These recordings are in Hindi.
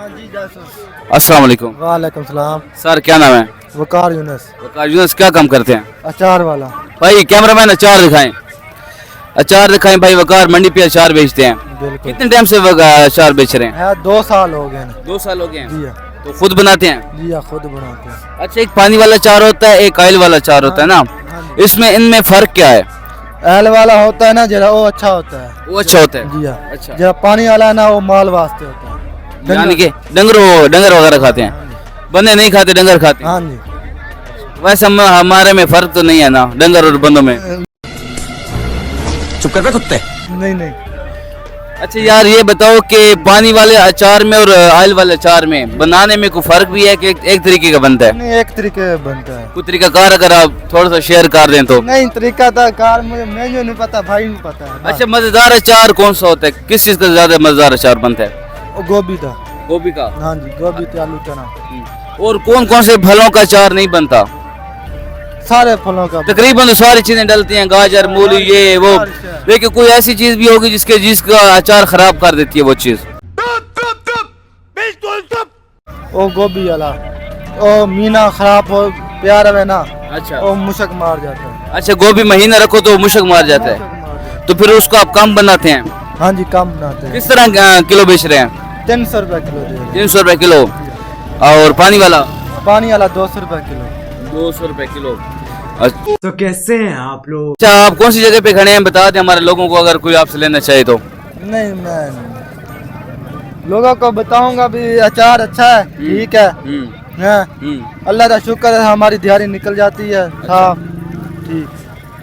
अस्सलाम वालेकुम। वालेकुम सलाम। सर क्या नाम है? वकार यूनस। वकार यूनस, क्या काम करते हैं? अचार वाला। भाई कैमरामैन अचार दिखाएं, अचार दिखाएं भाई। वकार मंडी पे अचार बेचते हैं। बिल्कुल। कितने टाइम से अचार बेच रहे हैं? है 2 साल हो गए ना। 2 साल हो गए हैं। जी हाँ। तो खुद बनाते हैं? जी हाँ, खुद बनाते हैं। अच्छा, एक पानी वाला अचार होता है, एक ऑयल वाला अचार होता है ना, हाँ जी। इसमें इनमें फर्क क्या है? एल वाला होता है ना जरा, वो अच्छा होता है। वो अच्छा होता है। जी हाँ। अच्छा। जरा पानी वाला है ना, वो माल वास्ते होता है। यानी कि डंगर वगैरह खाते हैं, बंदे नहीं खाते, डंगर खाते हैं। हाँ जी। वैसे हमारे में फर्क तो नहीं है ना डंगर और बंदों में? चुप कर बे कुत्ते। नहीं नहीं। अच्छा यार, ये बताओ कि पानी वाले अचार में और ऑयल वाले अचार में बनाने में कोई फर्क भी है कि एक तरीके का बनता है? नहीं, एक तरीके बनता है। कोई तरीका कार अगर आप थोड़ा सा शेयर कर दें तो। नहीं, तरीका था कार मुझे मेन्यू नहीं पता, भाई नहीं पता है। अच्छा, मजेदार अचार कौन सा होता है? किस चीज का ज्यादा मजेदार अचार बनता है? वो गोभी था। गोभी का। हाँ जी, गोभी थे, आलू चना। और कौन कौन से फलों का अचार नहीं बनता? सारे फलों का। तकरीबन तो सारी चीजें डलती हैं, गाजर मूली ये वो, लेकिन कोई ऐसी चीज भी होगी जिसका अचार खराब कर देती है वो चीज? वो गोभी वाला, वो मीना खराब हो प्यार है ना, अच्छा। वो मुशक मार जाता है। अच्छा, गोभी महीना रखो तो मुशक मार जाता है, मुशक मार जाता तो फिर उसको आप कम बनाते हैं? है। हाँ जी, कम बनाते हैं। किस तरह किलो बेच रहे हैं? 300 रुपए किलो दे रहे हैं। 300 रुपए किलो। और पानी वाला? पानी वाला 200 रुपए किलो। 200 रुपए किलो। तो कैसे हैं आप लोग? अच्छा, आप कौन सी जगह पे खड़े हैं बता दें हमारे लोगों को, अगर कोई आपसे लेना चाहे तो। नहीं, मैं लोगों को बताऊंगा भी अचार अच्छा है, ठीक है। हाँ। अल्लाह का शुक्र है, हमारी दिहाड़ी निकल जाती है साफ। ठीक।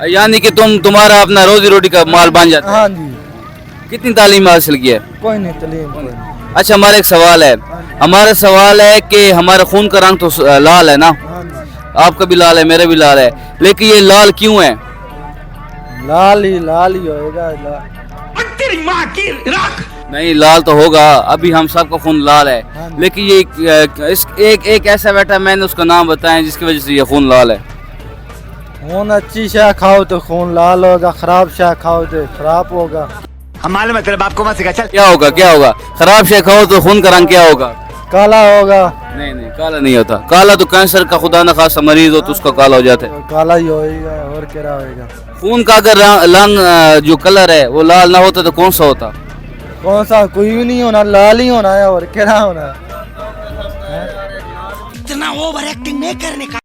यानी कि तुम्हारा अपना रोजी रोटी का माल बन जाता है। हाँ जी। कितनी तालीम हासिल की है? कोई नहीं, तलीम कोई नहीं। अच्छा, हमारा एक सवाल है, हमारा सवाल है कि हमारा खून का रंग तो लाल है ना, हाँ जी। आपका भी लाल है, मेरा भी लाल है, लेकिन ये लाल क्यों है? लाल ही होएगा। तेरी माँ की राख। नहीं, लाल तो होगा, अभी हम सबका खून लाल है, हाँ। लेकिन ये एक ऐसा विटामिन उसका नाम बताएं जिसकी वजह से ये खून लाल है। खून अच्छी शाह खाओ तो खून लाल होगा, खराब शाह खाओ तो खराब होगा। हम मालूम है तेरे बाप को मत सिखा। चल क्या होगा, क्या होगा? खराब शे खाओ तो खून का रंग क्या होगा? काला होगा। नहीं नहीं, काला नहीं होता। काला तो कैंसर का खुदा न खासा मरीज हो तो उसका काला हो जाता है। काला ही होएगा, और क्या होएगा? खून का अगर रंग जो कलर है वो लाल ना होता तो कौन सा होता? कौन सा? कोई भी नहीं होना, लाल ही होना है, और क्या होना है? इतना ओवर एक्टिंग नहीं करने का।